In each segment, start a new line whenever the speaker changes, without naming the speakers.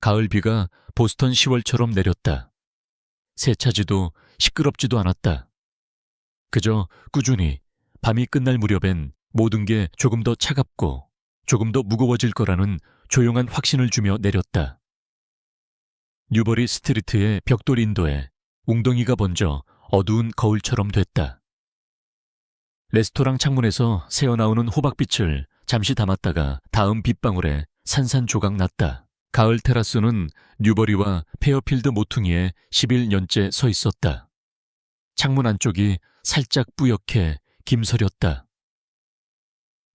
가을 비가 보스턴 10월처럼 내렸다. 세차지도 시끄럽지도 않았다. 그저 꾸준히 밤이 끝날 무렵엔 모든 게 조금 더 차갑고 조금 더 무거워질 거라는 조용한 확신을 주며 내렸다. 뉴버리 스트리트의 벽돌 인도에 웅덩이가 번져 어두운 거울처럼 됐다. 레스토랑 창문에서 새어나오는 호박빛을 잠시 담았다가 다음 빗방울에 산산조각 났다. 가을 테라스는 뉴버리와 페어필드 모퉁이에 11년째 서 있었다. 창문 안쪽이 살짝 뿌옇게 김서렸다.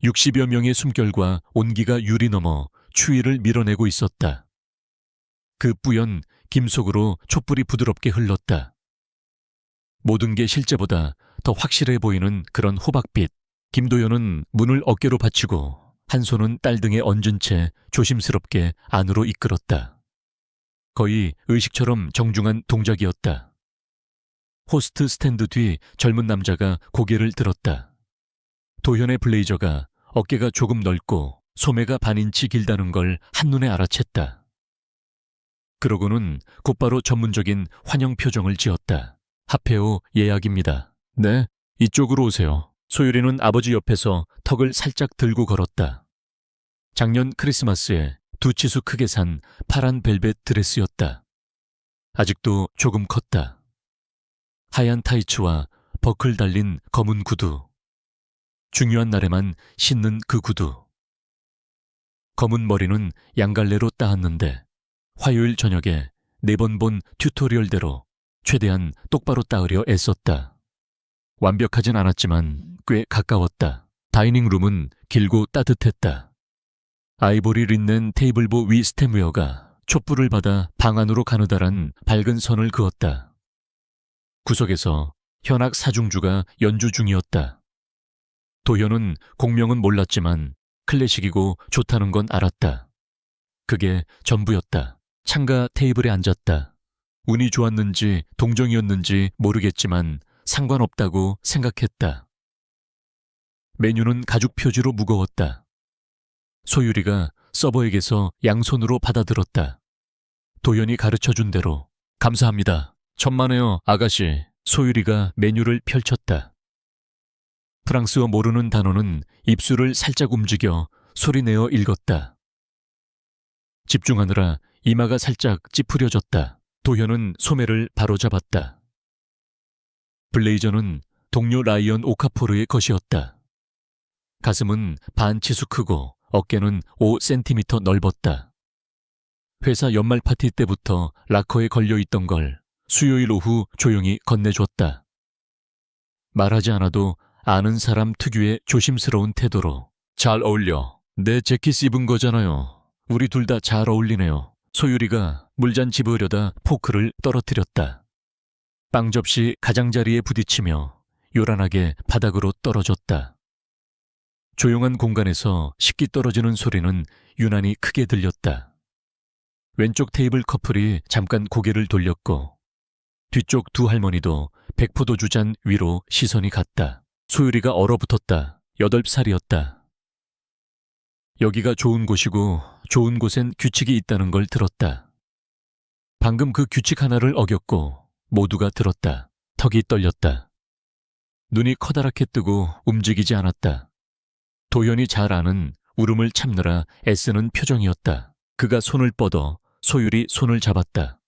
60여 명의 숨결과 온기가 유리 넘어 추위를 밀어내고 있었다. 그 뿌연 김 속으로 촛불이 부드럽게 흘렀다. 모든 게 실제보다 더 확실해 보이는 그런 호박빛. 김도연은 문을 어깨로 받치고 한 손은 딸 등에 얹은 채 조심스럽게 안으로 이끌었다. 거의 의식처럼 정중한 동작이었다. 호스트 스탠드 뒤 젊은 남자가 고개를 들었다. 도현의 블레이저가 어깨가 조금 넓고 소매가 반인치 길다는 걸 한눈에 알아챘다. 그러고는 곧바로 전문적인 환영 표정을 지었다. 하페오 예약입니다. 네, 이쪽으로 오세요. 소율이는 아버지 옆에서 턱을 살짝 들고 걸었다. 작년 크리스마스에 두 치수 크게 산 파란 벨벳 드레스였다. 아직도 조금 컸다. 하얀 타이츠와 버클 달린 검은 구두. 중요한 날에만 신는 그 구두. 검은 머리는 양갈래로 따았는데 화요일 저녁에 4번 본 튜토리얼대로 최대한 똑바로 따으려 애썼다. 완벽하진 않았지만 꽤 가까웠다. 다이닝룸은 길고 따뜻했다. 아이보리 린넨 테이블보 위 스템웨어가 촛불을 받아 방 안으로 가느다란 밝은 선을 그었다. 구석에서 현악 사중주가 연주 중이었다. 도현은 공명은 몰랐지만 클래식이고 좋다는 건 알았다. 그게 전부였다. 창가 테이블에 앉았다. 운이 좋았는지 동정이었는지 모르겠지만 상관없다고 생각했다. 메뉴는 가죽 표지로 무거웠다. 소율이가 서버에게서 양손으로 받아들었다. 도현이 가르쳐준 대로. 감사합니다. 천만에요, 아가씨. 소율이가 메뉴를 펼쳤다. 프랑스어 모르는 단어는 입술을 살짝 움직여 소리내어 읽었다. 집중하느라 이마가 살짝 찌푸려졌다. 도현은 소매를 바로잡았다. 블레이저는 동료 라이언 오카포르의 것이었다. 가슴은 반 치수 크고 어깨는 5cm 넓었다. 회사 연말 파티 때부터 락커에 걸려있던 걸 수요일 오후 조용히 건네줬다. 말하지 않아도 아는 사람 특유의 조심스러운 태도로. 잘 어울려. 내 재킷 입은 거잖아요. 우리 둘 다 잘 어울리네요. 소율이가 물잔 집으려다 포크를 떨어뜨렸다. 빵 접시 가장자리에 부딪히며 요란하게 바닥으로 떨어졌다. 조용한 공간에서 식기 떨어지는 소리는 유난히 크게 들렸다. 왼쪽 테이블 커플이 잠깐 고개를 돌렸고 뒤쪽 두 할머니도 백포도주 잔 위로 시선이 갔다. 소율이가 얼어붙었다. 8살이었다. 여기가 좋은 곳이고 좋은 곳엔 규칙이 있다는 걸 들었다. 방금 그 규칙 하나를 어겼고 모두가 들었다. 턱이 떨렸다. 눈이 커다랗게 뜨고 움직이지 않았다. 도현이 잘 아는 울음을 참느라 애쓰는 표정이었다. 그가 손을 뻗어 소율이 손을 잡았다.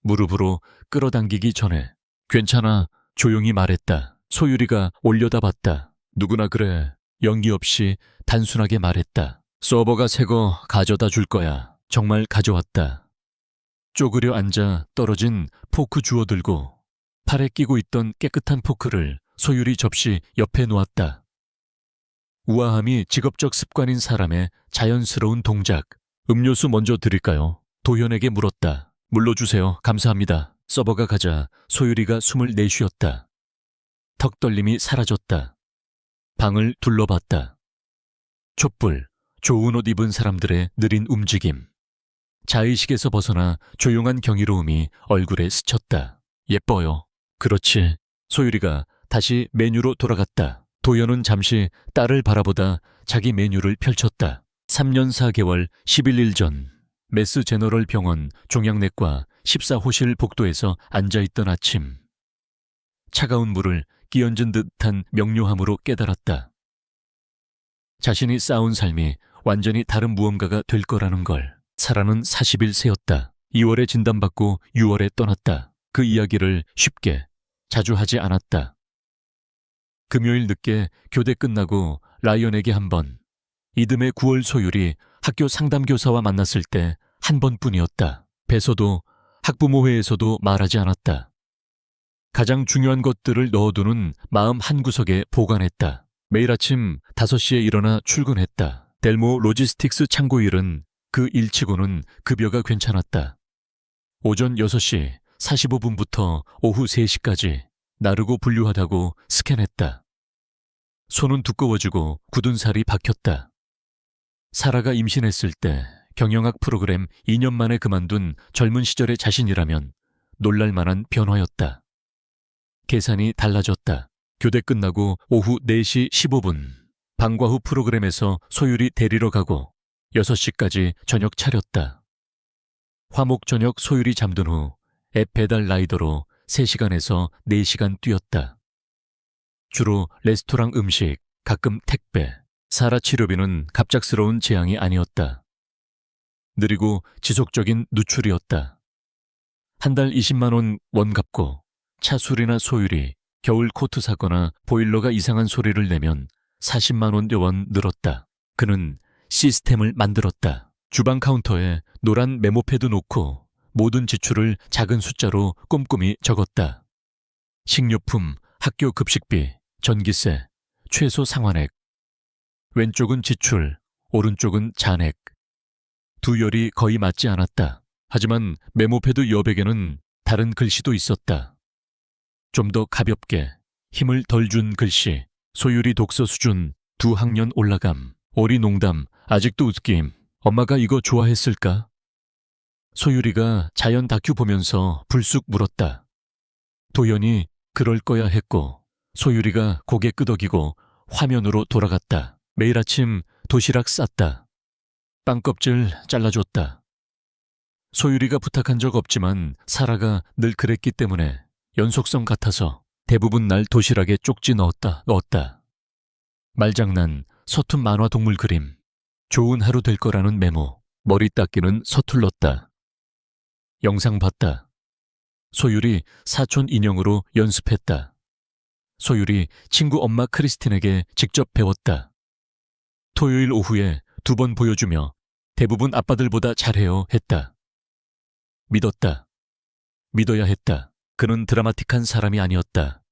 무릎으로 끌어당기기 전에 괜찮아, 조용히 말했다. 소율이가 올려다봤다. 누구나 그래. 연기 없이 단순하게 말했다. 서버가 새거 가져다 줄 거야. 정말 가져왔다. 쪼그려 앉아 떨어진 포크 주워들고 팔에 끼고 있던 깨끗한 포크를 소율이 접시 옆에 놓았다. 우아함이 직업적 습관인 사람의 자연스러운 동작. 음료수 먼저 드릴까요? 도현에게 물었다. 물러주세요. 감사합니다. 서버가 가자 소율이가 숨을 내쉬었다. 턱 떨림이 사라졌다. 방을 둘러봤다. 촛불, 좋은 옷 입은 사람들의 느린 움직임. 자의식에서 벗어나 조용한 경이로움이 얼굴에 스쳤다. 예뻐요. 그렇지. 소율이가 다시 메뉴로 돌아갔다. 도현은 잠시 딸을 바라보다 자기 메뉴를 펼쳤다. 3년 4개월 11일 전 메스 제너럴 병원 종양내과 14호실 복도에서 앉아있던 아침. 차가운 물을 끼얹은 듯한 명료함으로 깨달았다. 자신이 쌓은 삶이 완전히 다른 무언가가 될 거라는 걸. 사라는 40일 새였다. 2월에 진단받고 6월에 떠났다. 그 이야기를 쉽게 자주 하지 않았다. 금요일 늦게 교대 끝나고 라이언에게 한 번, 이듬해 9월 소율이 학교 상담교사와 만났을 때 한 번뿐이었다. 배서도 학부모회에서도 말하지 않았다. 가장 중요한 것들을 넣어두는 마음 한구석에 보관했다. 매일 아침 5시에 일어나 출근했다. 델모 로지스틱스 창고 일은 그 일치고는 급여가 괜찮았다. 오전 6시 45분부터 오후 3시까지 나르고 분류하다고 스캔했다. 손은 두꺼워지고 굳은 살이 박혔다. 사라가 임신했을 때 경영학 프로그램 2년 만에 그만둔 젊은 시절의 자신이라면 놀랄 만한 변화였다. 계산이 달라졌다. 교대 끝나고 오후 4시 15분 방과 후 프로그램에서 소율이 데리러 가고 6시까지 저녁 차렸다. 화목 저녁 소율이 잠든 후 앱 배달 라이더로 3시간에서 4시간 뛰었다. 주로 레스토랑 음식, 가끔 택배. 사라 치료비는 갑작스러운 재앙이 아니었다. 느리고 지속적인 누출이었다. 한 달 20만 원 갚고 차 수리나 소율이 겨울 코트 사거나 보일러가 이상한 소리를 내면 40만 원 늘었다. 그는 시스템을 만들었다. 주방 카운터에 노란 메모패드 놓고 모든 지출을 작은 숫자로 꼼꼼히 적었다. 식료품, 학교 급식비, 전기세, 최소 상환액. 왼쪽은 지출, 오른쪽은 잔액. 두 열이 거의 맞지 않았다. 하지만 메모패드 여백에는 다른 글씨도 있었다. 좀 더 가볍게, 힘을 덜 준 글씨. 소율이 독서 수준 2학년 올라감. 오리 농담, 아직도 웃김. 엄마가 이거 좋아했을까? 소율이가 자연 다큐 보면서 불쑥 물었다. 도연이 그럴 거야 했고 소율이가 고개 끄덕이고 화면으로 돌아갔다. 매일 아침 도시락 쌌다. 빵 껍질 잘라줬다. 소율이가 부탁한 적 없지만 사라가 늘 그랬기 때문에 연속성 같아서 대부분 날 도시락에 쪽지 넣었다. 말장난, 서툰 만화 동물 그림, 좋은 하루 될 거라는 메모, 머리 닦기는 서툴렀다. 영상 봤다. 소율이 사촌 인형으로 연습했다. 소율이 친구 엄마 크리스틴에게 직접 배웠다. 토요일 오후에 2번 보여주며 대부분 아빠들보다 잘해요 했다. 믿었다. 믿어야 했다. 그는 드라마틱한 사람이 아니었다.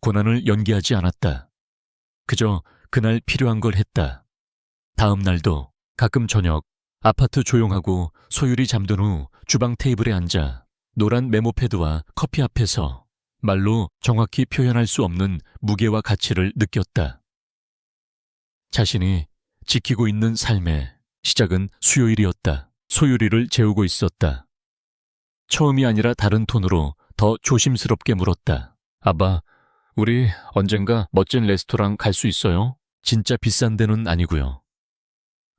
고난을 연기하지 않았다. 그저 그날 필요한 걸 했다. 다음 날도 가끔 저녁 아파트 조용하고 소율이 잠든 후 주방 테이블에 앉아 노란 메모패드와 커피 앞에서 말로 정확히 표현할 수 없는 무게와 가치를 느꼈다. 자신이 지키고 있는 삶의 시작은 수요일이었다. 소율이를 재우고 있었다. 처음이 아니라 다른 톤으로 더 조심스럽게 물었다. 아빠, 우리 언젠가 멋진 레스토랑 갈 수 있어요? 진짜 비싼 데는 아니고요.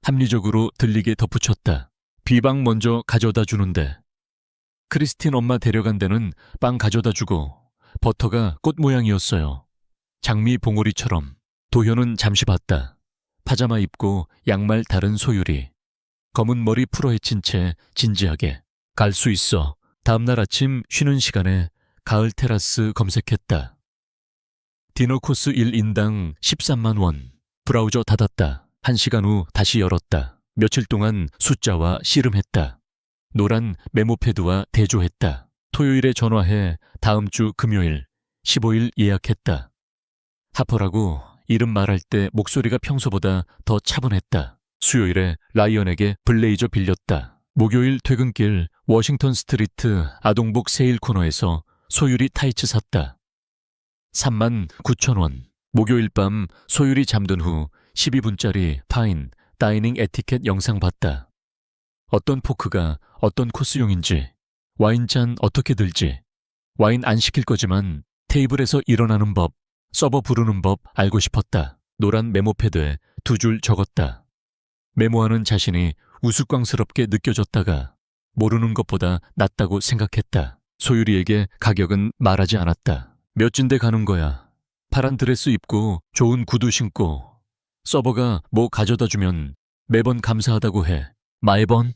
합리적으로 들리게 덧붙였다. 비방 먼저 가져다 주는데. 크리스틴 엄마 데려간 데는 빵 가져다 주고 버터가 꽃 모양이었어요. 장미 봉오리처럼. 도현은 잠시 봤다. 파자마 입고 양말 다른 소율이. 검은 머리 풀어헤친 채 진지하게. 갈 수 있어. 다음날 아침 쉬는 시간에 가을 테라스 검색했다. 디너 코스 1인당 13만 원. 브라우저 닫았다. 1시간 후 다시 열었다. 며칠 동안 숫자와 씨름했다. 노란 메모패드와 대조했다. 토요일에 전화해 다음 주 금요일 15일 예약했다. 하퍼라고 이름 말할 때 목소리가 평소보다 더 차분했다. 수요일에 라이언에게 블레이저 빌렸다. 목요일 퇴근길 워싱턴 스트리트 아동복 세일 코너에서 소율이 타이츠 샀다. 3만 9천 원. 목요일 밤 소율이 잠든 후 12분짜리 파인 다이닝 에티켓 영상 봤다. 어떤 포크가 어떤 코스용인지, 와인잔 어떻게 들지, 와인 안 시킬 거지만 테이블에서 일어나는 법, 서버 부르는 법 알고 싶었다. 노란 메모패드에 2줄 적었다. 메모하는 자신이 우스꽝스럽게 느껴졌다가 모르는 것보다 낫다고 생각했다. 소율이에게 가격은 말하지 않았다. 몇 진데 가는 거야. 파란 드레스 입고 좋은 구두 신고 서버가 뭐 가져다 주면 매번 감사하다고 해. 마에번.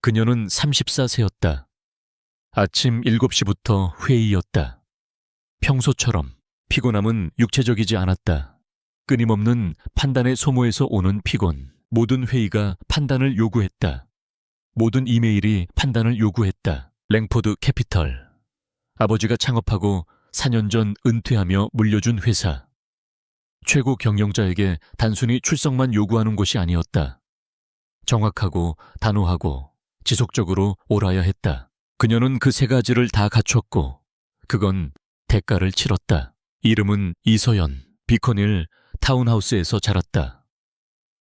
그녀는 34세였다. 아침 7시부터 회의였다. 평소처럼 피곤함은 육체적이지 않았다. 끊임없는 판단의 소모에서 오는 피곤. 모든 회의가 판단을 요구했다. 모든 이메일이 판단을 요구했다. 랭포드 캐피털. 아버지가 창업하고 4년 전 은퇴하며 물려준 회사. 최고 경영자에게 단순히 출석만 요구하는 곳이 아니었다. 정확하고 단호하고 지속적으로 옳아야 했다. 그녀는 그 세 가지를 다 갖췄고 그건 대가를 치렀다. 이름은 이서연. 비커닐 타운하우스에서 자랐다.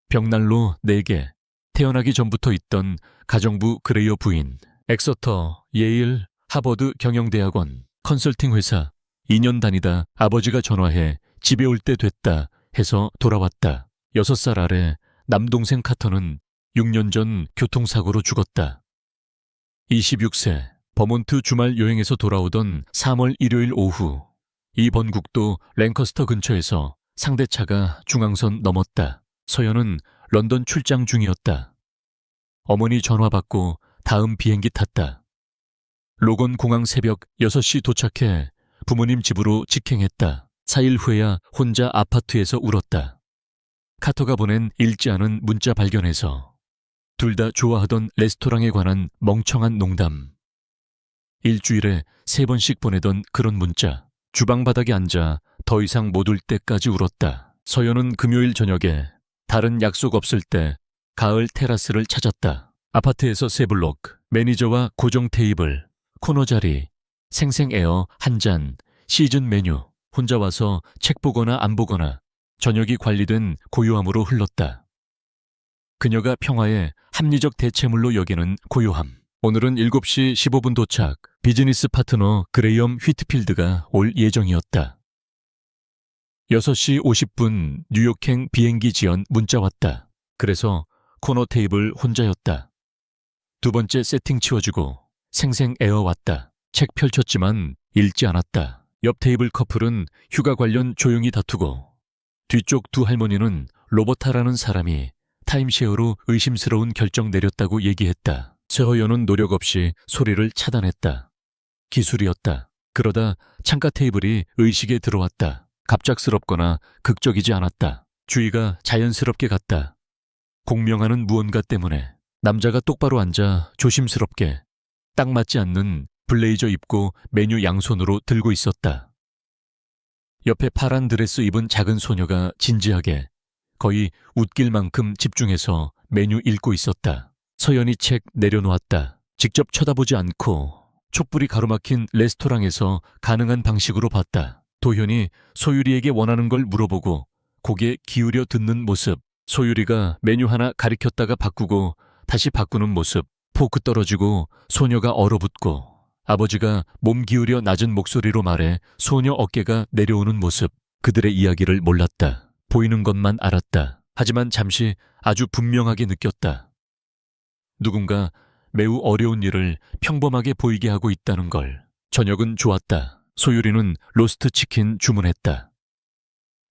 벽난로 4개, 태어나기 전부터 있던 가정부 그레이어 부인, 엑서터, 예일, 하버드 경영대학원, 컨설팅 회사, 2년 다니다 아버지가 전화해 집에 올 때 됐다 해서 돌아왔다. 6살 아래 남동생 카터는 6년 전 교통사고로 죽었다. 26세, 버몬트 주말 여행에서 돌아오던 3월 일요일 오후, 이 번국도 랭커스터 근처에서 상대차가 중앙선 넘었다. 서연은 런던 출장 중이었다. 어머니 전화 받고 다음 비행기 탔다. 로건 공항 새벽 6시 도착해 부모님 집으로 직행했다. 4일 후에야 혼자 아파트에서 울었다. 카터가 보낸 읽지 않은 문자 발견해서 둘 다 좋아하던 레스토랑에 관한 멍청한 농담. 일주일에 3번씩 보내던 그런 문자. 주방 바닥에 앉아 더 이상 못 울 때까지 울었다. 서연은 금요일 저녁에 다른 약속 없을 때 가을 테라스를 찾았다. 아파트에서 3블록, 매니저와 고정 테이블, 코너 자리, 생생에어 한 잔, 시즌 메뉴. 혼자 와서 책 보거나 안 보거나 저녁이 관리된 고요함으로 흘렀다. 그녀가 평화의 합리적 대체물로 여기는 고요함. 오늘은 7시 15분 도착. 비즈니스 파트너 그레이엄 휘트필드가 올 예정이었다. 6시 50분 뉴욕행 비행기 지연 문자 왔다. 그래서 코너 테이블 혼자였다. 두 번째 세팅 치워주고 생생 에어 왔다. 책 펼쳤지만 읽지 않았다. 옆 테이블 커플은 휴가 관련 조용히 다투고 뒤쪽 두 할머니는 로버타라는 사람이 타임쉐어로 의심스러운 결정 내렸다고 얘기했다. 최허연은 노력 없이 소리를 차단했다. 기술이었다. 그러다 창가 테이블이 의식에 들어왔다. 갑작스럽거나 극적이지 않았다. 주의가 자연스럽게 갔다. 공명하는 무언가 때문에 남자가 똑바로 앉아 조심스럽게 딱 맞지 않는 블레이저 입고 메뉴 양손으로 들고 있었다. 옆에 파란 드레스 입은 작은 소녀가 진지하게 거의 웃길 만큼 집중해서 메뉴 읽고 있었다. 서연이 책 내려놓았다. 직접 쳐다보지 않고 촛불이 가로막힌 레스토랑에서 가능한 방식으로 봤다. 도현이 소율이에게 원하는 걸 물어보고 고개 기울여 듣는 모습. 소율이가 메뉴 하나 가리켰다가 바꾸고 다시 바꾸는 모습. 포크 떨어지고 소녀가 얼어붙고 아버지가 몸 기울여 낮은 목소리로 말해 소녀 어깨가 내려오는 모습. 그들의 이야기를 몰랐다. 보이는 것만 알았다. 하지만 잠시 아주 분명하게 느꼈다. 누군가 매우 어려운 일을 평범하게 보이게 하고 있다는 걸. 저녁은 좋았다. 소율이는 로스트 치킨 주문했다.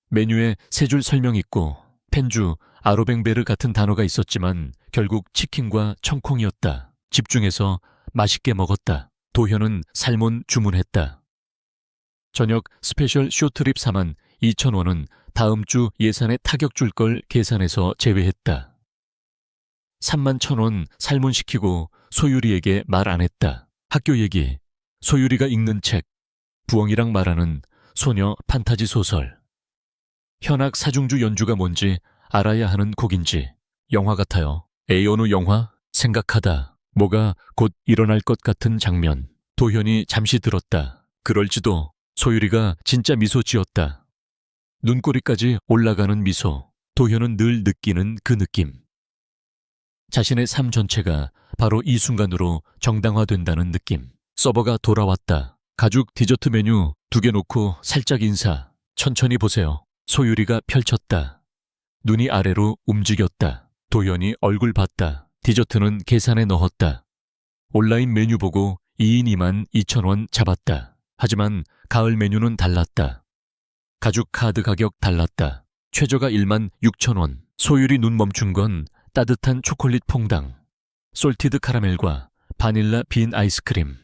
메뉴에 3줄 설명 있고 펜주, 아로뱅베르 같은 단어가 있었지만 결국 치킨과 청콩이었다. 집중해서 맛있게 먹었다. 도현은 살몬 주문했다. 저녁 스페셜 쇼트립 42,000원은 다음 주 예산에 타격 줄 걸 계산해서 제외했다. 31,000원 살몬 시키고 소율이에게 말 안 했다. 학교 얘기, 소율이가 읽는 책, 부엉이랑 말하는 소녀 판타지 소설. 현악 사중주 연주가 뭔지 알아야 하는 곡인지. 영화 같아요. 에이 어느 영화? 생각하다. 뭐가 곧 일어날 것 같은 장면. 도현이 잠시 들었다. 그럴지도. 소율이가 진짜 미소 지었다. 눈꼬리까지 올라가는 미소. 도현은 늘 느끼는 그 느낌. 자신의 삶 전체가 바로 이 순간으로 정당화된다는 느낌. 서버가 돌아왔다. 가죽 디저트 메뉴 2개 놓고 살짝 인사. 천천히 보세요. 소율이가 펼쳤다. 눈이 아래로 움직였다. 도연이 얼굴 봤다. 디저트는 계산에 넣었다. 온라인 메뉴 보고 2인 2만 2천 원 잡았다. 하지만 가을 메뉴는 달랐다. 가죽 카드 가격 달랐다. 최저가 1만 6천 원. 소율이 눈 멈춘 건 따뜻한 초콜릿 퐁당, 솔티드 카라멜과 바닐라 빈 아이스크림.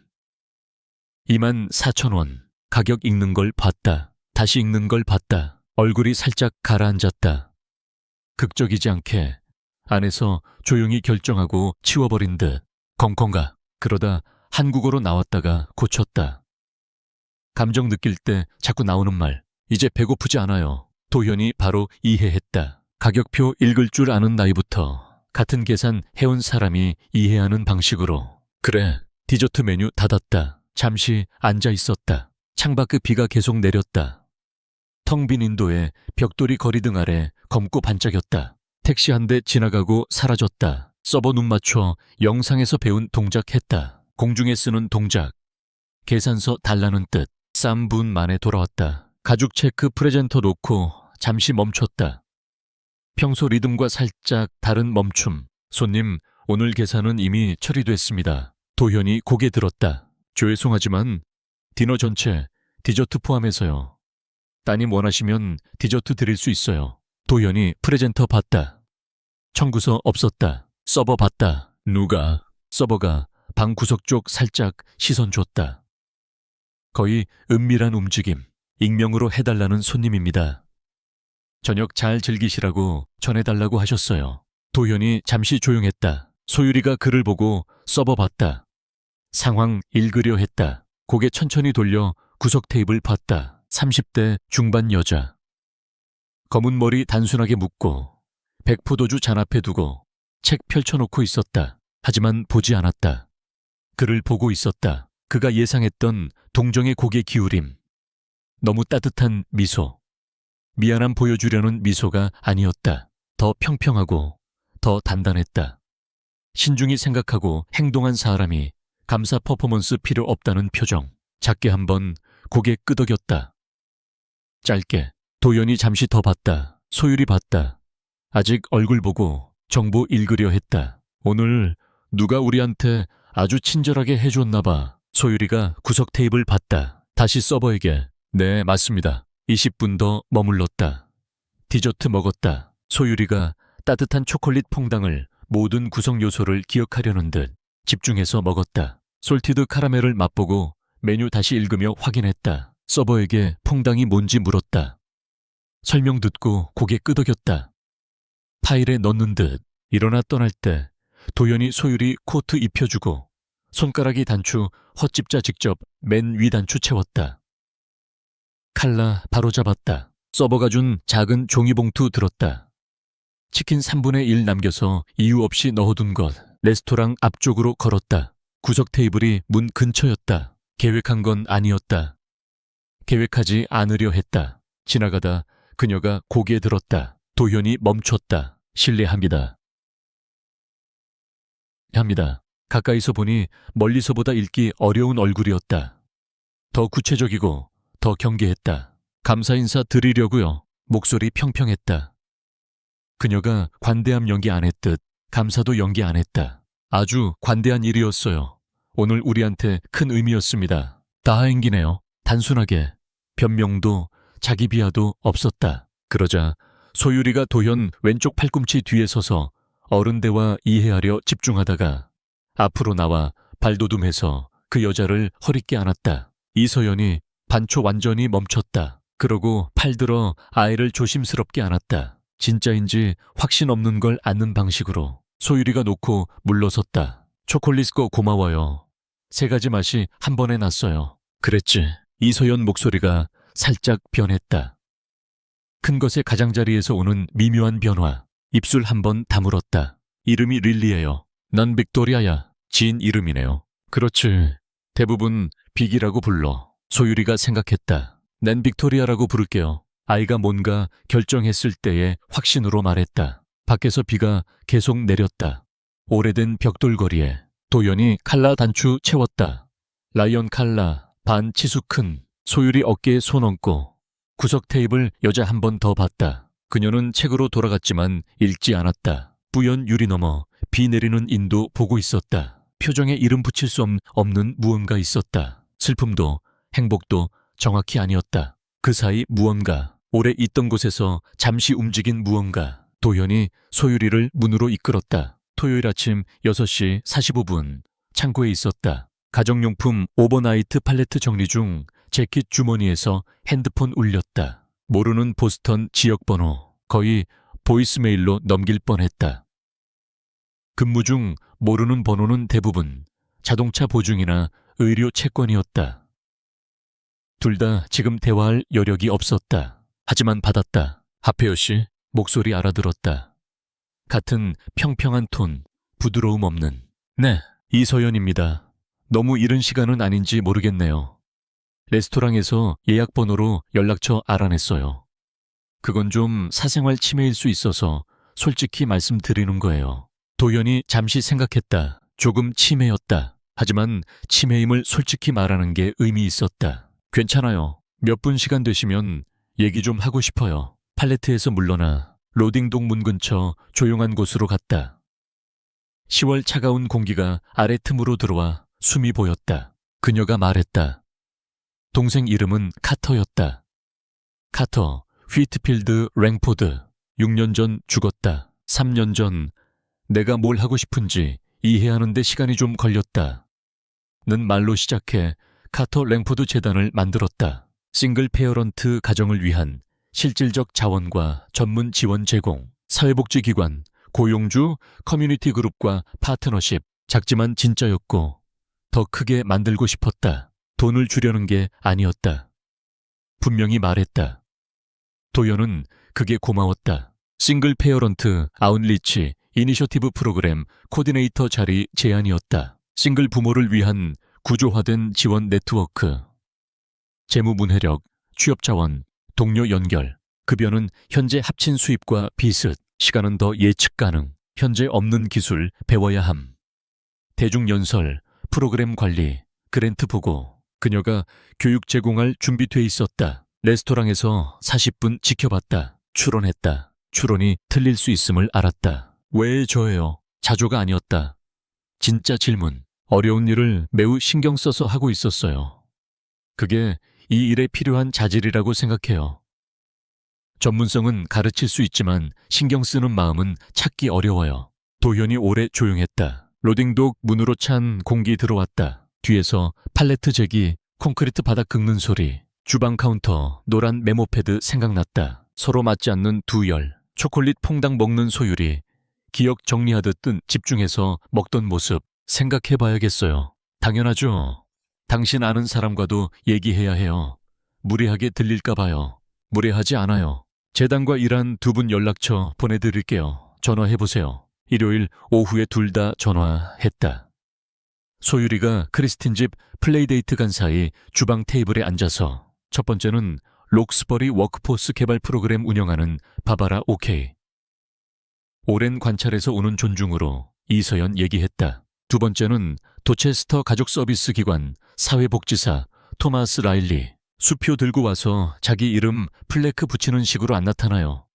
2만 4천 원. 가격 읽는 걸 봤다. 다시 읽는 걸 봤다. 얼굴이 살짝 가라앉았다. 극적이지 않게 안에서 조용히 결정하고 치워버린 듯. 컹컹가. 그러다 한국어로 나왔다가 고쳤다. 감정 느낄 때 자꾸 나오는 말. 이제 배고프지 않아요. 도현이 바로 이해했다. 가격표 읽을 줄 아는 나이부터 같은 계산 해온 사람이 이해하는 방식으로. 그래, 디저트 메뉴 닫았다. 잠시 앉아 있었다. 창밖의 비가 계속 내렸다. 텅 빈 인도의 벽돌이 거리등 아래 검고 반짝였다. 택시 한 대 지나가고 사라졌다. 서버 눈 맞춰 영상에서 배운 동작 했다. 공중에 쓰는 동작. 계산서 달라는 뜻. 3분 만에 돌아왔다. 가죽 체크 프레젠터 놓고 잠시 멈췄다. 평소 리듬과 살짝 다른 멈춤. 손님, 오늘 계산은 이미 처리됐습니다. 도현이 고개 들었다. 죄송하지만 디너 전체 디저트 포함해서요. 따님 원하시면 디저트 드릴 수 있어요. 도현이 프레젠터 봤다. 청구서 없었다. 서버 봤다. 누가? 서버가 방 구석 쪽 살짝 시선 줬다. 거의 은밀한 움직임. 익명으로 해달라는 손님입니다. 저녁 잘 즐기시라고 전해달라고 하셨어요. 도현이 잠시 조용했다. 소율이가 글을 보고 서버 봤다. 상황 읽으려 했다. 고개 천천히 돌려 구석 테이블 봤다. 30대 중반 여자. 검은 머리 단순하게 묶고 백포도주 잔 앞에 두고 책 펼쳐놓고 있었다. 하지만 보지 않았다. 그를 보고 있었다. 그가 예상했던 동정의 고개 기울임. 너무 따뜻한 미소. 미안함 보여주려는 미소가 아니었다. 더 평평하고 더 단단했다. 신중히 생각하고 행동한 사람이 감사 퍼포먼스 필요 없다는 표정. 작게 한번 고개 끄덕였다. 짧게. 도연이 잠시 더 봤다. 소율이 봤다. 아직 얼굴 보고 정보 읽으려 했다. 오늘 누가 우리한테 아주 친절하게 해줬나 봐. 소율이가 구석 테이블 봤다. 다시 서버에게. 네, 맞습니다. 20분 더 머물렀다. 디저트 먹었다. 소율이가 따뜻한 초콜릿 퐁당을 모든 구성 요소를 기억하려는 듯 집중해서 먹었다. 솔티드 카라멜을 맛보고 메뉴 다시 읽으며 확인했다. 서버에게 퐁당이 뭔지 물었다. 설명 듣고 고개 끄덕였다. 파일에 넣는 듯 일어나 떠날 때 도연이 소율이 코트 입혀주고 손가락이 단추 헛집자 직접 맨 위 단추 채웠다. 칼라 바로 잡았다. 서버가 준 작은 종이봉투 들었다. 치킨 3분의 1 남겨서 이유 없이 넣어둔 것. 레스토랑 앞쪽으로 걸었다. 구석 테이블이 문 근처였다. 계획한 건 아니었다. 계획하지 않으려 했다. 지나가다 그녀가 고개 들었다. 도현이 멈췄다. 실례합니다. 합니다. 가까이서 보니 멀리서보다 읽기 어려운 얼굴이었다. 더 구체적이고 더 경계했다. 감사 인사 드리려고요. 목소리 평평했다. 그녀가 관대함 연기 안 했듯 감사도 연기 안 했다. 아주 관대한 일이었어요. 오늘 우리한테 큰 의미였습니다. 다행이네요. 단순하게. 변명도 자기 비하도 없었다. 그러자 소율이가 도현 왼쪽 팔꿈치 뒤에 서서 어른 대화 이해하려 집중하다가 앞으로 나와 발돋움해서 그 여자를 허리께 안았다. 이서연이 반초 완전히 멈췄다. 그러고 팔 들어 아이를 조심스럽게 안았다. 진짜인지 확신 없는 걸 안는 방식으로. 소율이가 놓고 물러섰다. 초콜릿 거 고마워요. 3가지 맛이 한 번에 났어요. 그랬지. 이서연 목소리가 살짝 변했다. 큰 것의 가장자리에서 오는 미묘한 변화. 입술 한 번 다물었다. 이름이 릴리예요. 난 빅토리아야. 지인 이름이네요. 그렇지. 대부분 빅이라고 불러. 소율이가 생각했다. 난 빅토리아라고 부를게요. 아이가 뭔가 결정했을 때의 확신으로 말했다. 밖에서 비가 계속 내렸다. 오래된 벽돌거리에 도연이 칼라 단추 채웠다. 라이언 칼라, 반 치수 큰. 소율이 어깨에 손 얹고 구석 테이블 여자 한 번 더 봤다. 그녀는 책으로 돌아갔지만 읽지 않았다. 뿌연 유리 너머 비 내리는 인도 보고 있었다. 표정에 이름 붙일 수 없는 무언가 있었다. 슬픔도 행복도 정확히 아니었다. 그 사이 무언가, 오래 있던 곳에서 잠시 움직인 무언가. 도현이 소유리를 문으로 이끌었다. 토요일 아침 6시 45분 창고에 있었다. 가정용품 오버나이트 팔레트 정리 중 재킷 주머니에서 핸드폰 울렸다. 모르는 보스턴 지역번호, 거의 보이스메일로 넘길 뻔했다. 근무 중 모르는 번호는 대부분 자동차 보증이나 의료 채권이었다. 둘 다 지금 대화할 여력이 없었다. 하지만 받았다. 하페어 씨, 목소리 알아들었다. 같은 평평한 톤, 부드러움 없는. 네, 이서연입니다. 너무 이른 시간은 아닌지 모르겠네요. 레스토랑에서 예약 번호로 연락처 알아냈어요. 그건 좀 사생활 침해일 수 있어서 솔직히 말씀드리는 거예요. 도연이 잠시 생각했다. 조금 침해였다. 하지만 침해임을 솔직히 말하는 게 의미 있었다. 괜찮아요. 몇 분 시간 되시면 얘기 좀 하고 싶어요. 팔레트에서 물러나 로딩동 문 근처 조용한 곳으로 갔다. 10월 차가운 공기가 아래 틈으로 들어와 숨이 보였다. 그녀가 말했다. 동생 이름은 카터였다. 카터, 휘트필드 랭포드. 6년 전 죽었다. 3년 전 내가 뭘 하고 싶은지 이해하는데 시간이 좀 걸렸다. 는 말로 시작해 카터 랭포드 재단을 만들었다. 싱글 페어런트 가정을 위한 실질적 자원과 전문 지원 제공, 사회복지기관, 고용주, 커뮤니티 그룹과 파트너십. 작지만 진짜였고 더 크게 만들고 싶었다. 돈을 주려는 게 아니었다. 분명히 말했다. 도연은 그게 고마웠다. 싱글 페어런트 아웃리치 이니셔티브 프로그램 코디네이터 자리 제안이었다. 싱글 부모를 위한 구조화된 지원 네트워크. 재무 문해력, 취업자원, 동료 연결. 급여는 현재 합친 수입과 비슷. 시간은 더 예측 가능. 현재 없는 기술 배워야 함. 대중연설, 프로그램 관리, 그랜트 보고. 그녀가 교육 제공할 준비돼 있었다. 레스토랑에서 40분 지켜봤다. 추론했다. 추론이 틀릴 수 있음을 알았다. 왜 저예요? 자조가 아니었다. 진짜 질문. 어려운 일을 매우 신경 써서 하고 있었어요. 그게 이 일에 필요한 자질이라고 생각해요. 전문성은 가르칠 수 있지만 신경 쓰는 마음은 찾기 어려워요. 도현이 오래 조용했다. 로딩독 문으로 찬 공기 들어왔다. 뒤에서 팔레트 제기, 콘크리트 바닥 긁는 소리, 주방 카운터, 노란 메모패드 생각났다. 서로 맞지 않는 두 열, 초콜릿 퐁당 먹는 소율이 기억 정리하듯 집중해서 먹던 모습 생각해봐야겠어요. 당연하죠. 당신 아는 사람과도 얘기해야 해요. 무례하게 들릴까 봐요. 무례하지 않아요. 재단과 일한 두 분 연락처 보내드릴게요. 전화해보세요. 일요일 오후에 둘 다 전화했다. 소유리가 크리스틴 집 플레이데이트 간 사이 주방 테이블에 앉아서 첫 번째는 록스버리 워크포스 개발 프로그램 운영하는 바바라 오케이. 오랜 관찰에서 오는 존중으로 이서연 얘기했다. 두 번째는 도체스터 가족 서비스 기관 사회복지사 토마스 라일리. 수표 들고 와서 자기 이름 플래크 붙이는 식으로 안 나타나요.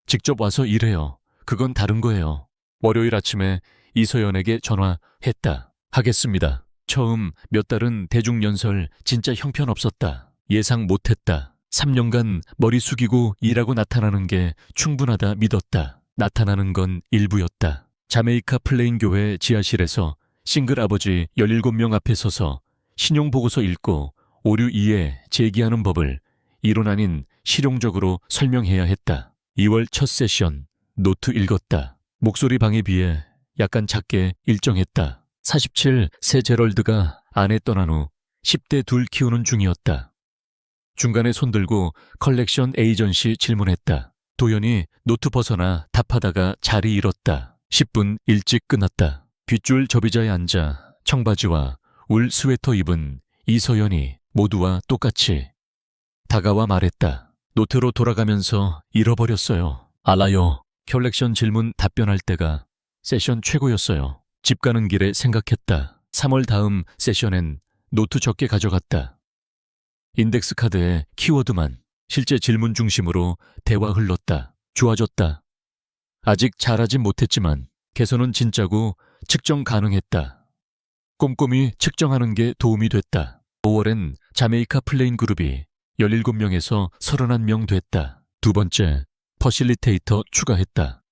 직접 와서 일해요. 그건 다른 거예요. 월요일 아침에 이서연에게 전화했다. 하겠습니다. 처음 몇 달은 대중연설 진짜 형편없었다. 예상 못했다. 3년간 머리 숙이고 일하고 나타나는 게 충분하다 믿었다. 나타나는 건 일부였다. 자메이카 플레인교회 지하실에서 싱글 아버지 17명 앞에 서서 신용보고서 읽고 오류 이해 제기하는 법을 이론 아닌 실용적으로 설명해야 했다. 2월 첫 세션, 노트 읽었다. 목소리 방에 비해 약간 작게 일정했다. 47 새 제럴드가 아내 떠난 후 10대 둘 키우는 중이었다. 중간에 손들고 컬렉션 에이전시 질문했다. 도연이 노트 벗어나 답하다가 자리 잃었다. 10분 일찍 끝났다. 뒷줄 접이자에 앉아 청바지와 울 스웨터 입은 이서연이 모두와 똑같이 다가와 말했다. 노트로 돌아가면서 잃어버렸어요. 알아요. 컬렉션 질문 답변할 때가 세션 최고였어요. 집 가는 길에 생각했다. 3월 다음 세션엔 노트 적게 가져갔다. 인덱스 카드에 키워드만, 실제 질문 중심으로 대화 흘렀다. 좋아졌다. 아직 잘하진 못했지만 개선은 진짜고 측정 가능했다. 꼼꼼히 측정하는 게 도움이 됐다. 5월엔 자메이카 플레인 그룹이 17명에서 31명 됐다. 두 번째, 퍼실리테이터 추가했다.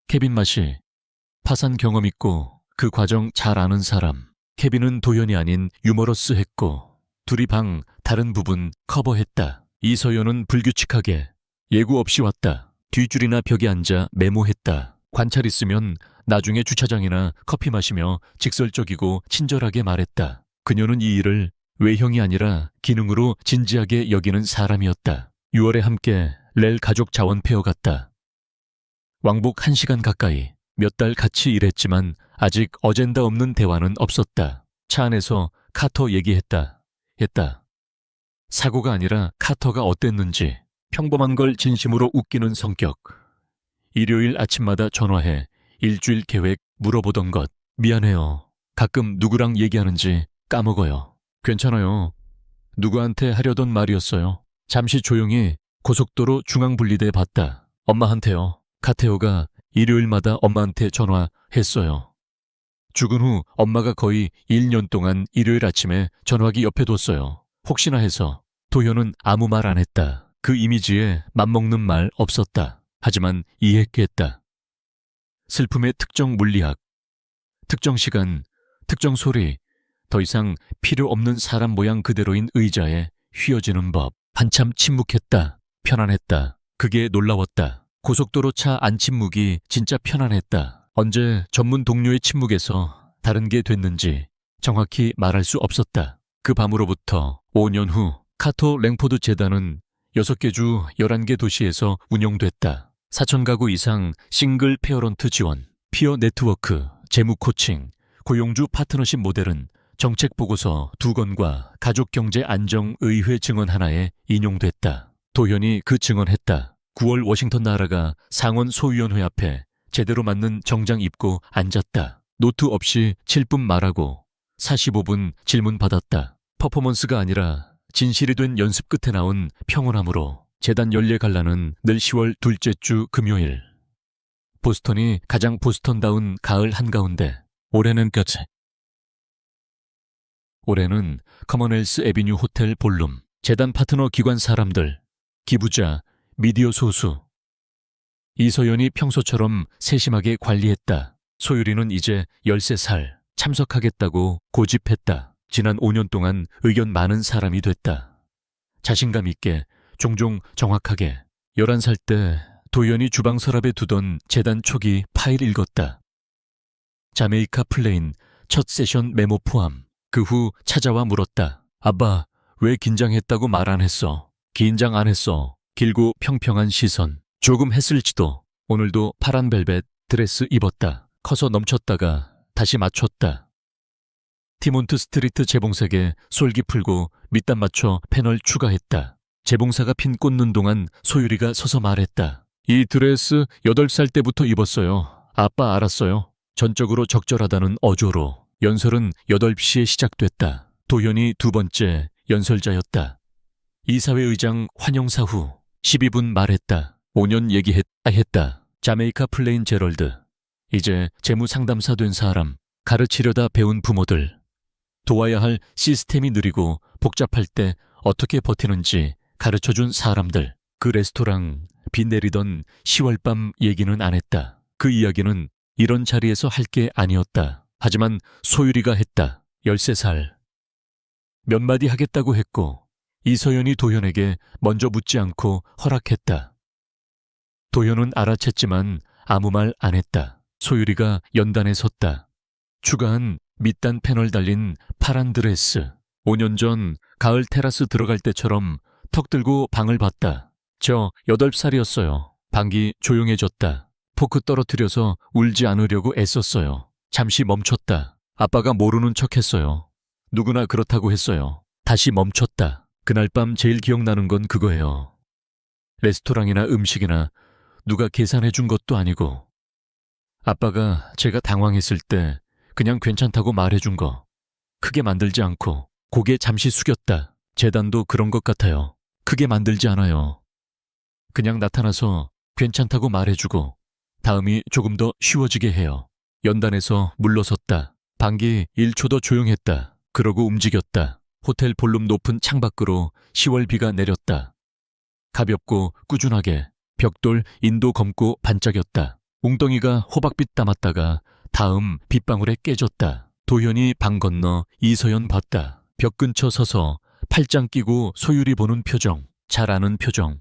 케빈 마시, 파산 경험 있고 그 과정 잘 아는 사람. 케빈은 도연이 아닌 유머러스했고 둘이 방 다른 부분 커버했다. 이서연은 불규칙하게 예고 없이 왔다. 뒷줄이나 벽에 앉아 메모했다. 관찰 있으면 나중에 주차장이나 커피 마시며 직설적이고 친절하게 말했다. 그녀는 이 일을 외형이 아니라 기능으로 진지하게 여기는 사람이었다. 6월에 함께 렐 가족 자원 페어 갔다. 왕복 1시간 가까이 몇 달 같이 일했지만 아직 어젠다 없는 대화는 없었다. 차 안에서 카터 얘기했다. 사고가 아니라 카터가 어땠는지, 평범한 걸 진심으로 웃기는 성격. 일요일 아침마다 전화해 일주일 계획 물어보던 것. 미안해요. 가끔 누구랑 얘기하는지 까먹어요. 괜찮아요. 누구한테 하려던 말이었어요. 잠시 조용히 고속도로 중앙분리대 봤다. 엄마한테요. 카테오가 일요일마다 엄마한테 전화했어요. 죽은 후 엄마가 거의 1년 동안 일요일 아침에 전화기 옆에 뒀어요. 혹시나 해서. 도현은 아무 말 안 했다. 그 이미지에 맘먹는 말 없었다. 하지만 이해했겠다. 슬픔의 특정 물리학, 특정 시간, 특정 소리, 더 이상 필요 없는 사람 모양 그대로인 의자에 휘어지는 법. 한참 침묵했다. 편안했다. 그게 놀라웠다. 고속도로 차 안침묵이 진짜 편안했다. 언제 전문 동료의 침묵에서 다른 게 됐는지 정확히 말할 수 없었다. 그 밤으로부터 5년 후 카토 랭포드 재단은 6개 주 11개 도시에서 운영됐다. 4천 가구 이상 싱글 페어런트 지원, 피어 네트워크, 재무 코칭, 고용주 파트너십 모델은 정책 보고서 2권과 가족경제 안정의회 증언 하나에 인용됐다. 도현이 그 증언했다. 9월 워싱턴 나라가 상원 소위원회 앞에 제대로 맞는 정장 입고 앉았다. 노트 없이 7분 말하고 45분 질문 받았다. 퍼포먼스가 아니라 진실이 된 연습 끝에 나온 평온함으로 재단 연례 관람은 늘 10월 둘째 주 금요일. 보스턴이 가장 보스턴다운 가을 한가운데. 올해는 커먼웰스 애비뉴 호텔 볼룸. 재단 파트너 기관 사람들, 기부자, 미디어 소수. 이서연이 평소처럼 세심하게 관리했다. 소율이는 이제 13살, 참석하겠다고 고집했다. 지난 5년 동안 의견 많은 사람이 됐다. 자신감 있게, 종종 정확하게. 11살 때 도연이 주방 서랍에 두던 재단 초기 파일 읽었다. 자메이카 플레인 첫 세션 메모 포함. 그 후 찾아와 물었다. 아빠, 왜 긴장했다고 말 안 했어? 긴장 안 했어. 길고 평평한 시선. 조금 했을지도. 오늘도 파란 벨벳 드레스 입었다. 커서 넘쳤다가 다시 맞췄다. 티몬트 스트리트 재봉색에 솔기 풀고 밑단 맞춰 패널 추가했다. 재봉사가 핀 꽂는 동안 소율이가 서서 말했다. 이 드레스 8살 때부터 입었어요. 아빠 알았어요. 전적으로 적절하다는 어조로. 연설은 8시에 시작됐다. 도현이 두 번째 연설자였다. 이사회의장 환영사 후 12분 말했다. 5년 얘기했다. 자메이카 플레인 제럴드. 이제 재무상담사 된 사람. 가르치려다 배운 부모들. 도와야 할 시스템이 느리고 복잡할 때 어떻게 버티는지 가르쳐준 사람들. 그 레스토랑 비 내리던 10월 밤 얘기는 안 했다. 그 이야기는 이런 자리에서 할 게 아니었다. 하지만 소율이가 했다. 13살. 몇 마디 하겠다고 했고 이서연이 도현에게 먼저 묻지 않고 허락했다. 도현은 알아챘지만 아무 말 안 했다. 소율이가 연단에 섰다. 추가한 밑단 패널 달린 파란 드레스. 5년 전 가을 테라스 들어갈 때처럼 턱 들고 방을 봤다. 저 8살이었어요. 방이 조용해졌다. 포크 떨어뜨려서 울지 않으려고 애썼어요. 잠시 멈췄다. 아빠가 모르는 척했어요. 누구나 그렇다고 했어요. 다시 멈췄다. 그날 밤 제일 기억나는 건 그거예요. 레스토랑이나 음식이나 누가 계산해 준 것도 아니고 아빠가 제가 당황했을 때 그냥 괜찮다고 말해준 거. 크게 만들지 않고 고개 잠시 숙였다. 재단도 그런 것 같아요. 크게 만들지 않아요. 그냥 나타나서 괜찮다고 말해주고 다음이 조금 더 쉬워지게 해요. 연단에서 물러섰다. 방기 1초 더 조용했다. 그러고 움직였다. 호텔 볼룸 높은 창밖으로 10월 비가 내렸다. 가볍고 꾸준하게 벽돌 인도 검고 반짝였다. 웅덩이가 호박빛 담았다가 다음 빗방울에 깨졌다. 도현이 방 건너 이서연 봤다. 벽 근처 서서 팔짱 끼고 소율이 보는 표정, 잘 아는 표정.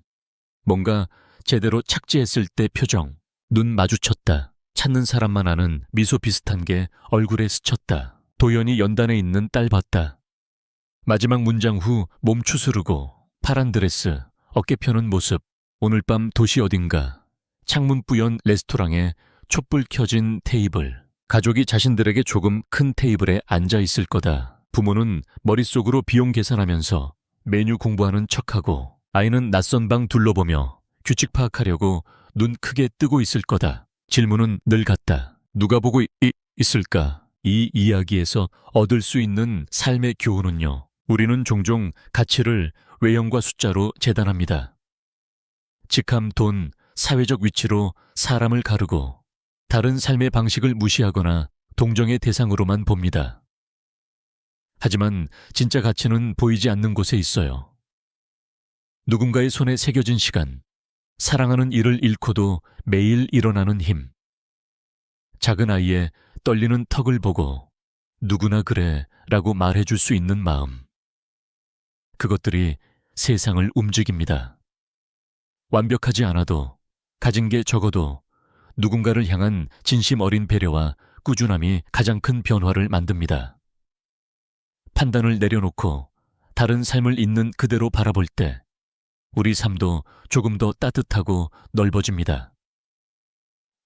뭔가 제대로 착지했을 때 표정. 눈 마주쳤다. 찾는 사람만 아는 미소 비슷한 게 얼굴에 스쳤다. 도연이 연단에 있는 딸 봤다. 마지막 문장 후 몸 추스르고 파란 드레스, 어깨 펴는 모습. 오늘 밤 도시 어딘가 창문 뿌연 레스토랑에 촛불 켜진 테이블. 가족이 자신들에게 조금 큰 테이블에 앉아 있을 거다. 부모는 머릿속으로 비용 계산하면서 메뉴 공부하는 척하고 아이는 낯선 방 둘러보며 규칙 파악하려고 눈 크게 뜨고 있을 거다. 질문은 늘 같다. 누가 보고 있을까? 이 이야기에서 얻을 수 있는 삶의 교훈은요. 우리는 종종 가치를 외형과 숫자로 재단합니다. 직함, 돈, 사회적 위치로 사람을 가르고 다른 삶의 방식을 무시하거나 동정의 대상으로만 봅니다. 하지만 진짜 가치는 보이지 않는 곳에 있어요. 누군가의 손에 새겨진 시간, 사랑하는 이를 잃고도 매일 일어나는 힘. 작은 아이의 떨리는 턱을 보고 누구나 그래 라고 말해줄 수 있는 마음. 그것들이 세상을 움직입니다. 완벽하지 않아도 가진 게 적어도 누군가를 향한 진심 어린 배려와 꾸준함이 가장 큰 변화를 만듭니다. 판단을 내려놓고 다른 삶을 있는 그대로 바라볼 때 우리 삶도 조금 더 따뜻하고 넓어집니다.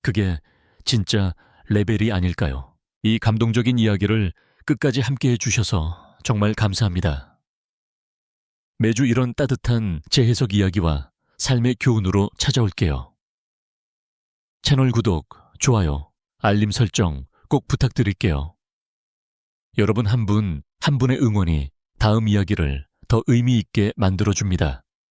그게 진짜 레벨이 아닐까요? 이 감동적인 이야기를 끝까지 함께 해주셔서 정말 감사합니다. 매주 이런 따뜻한 재해석 이야기와 삶의 교훈으로 찾아올게요. 채널 구독, 좋아요, 알림 설정 꼭 부탁드릴게요. 여러분 한 분 한 분의 응원이 다음 이야기를 더 의미 있게 만들어줍니다.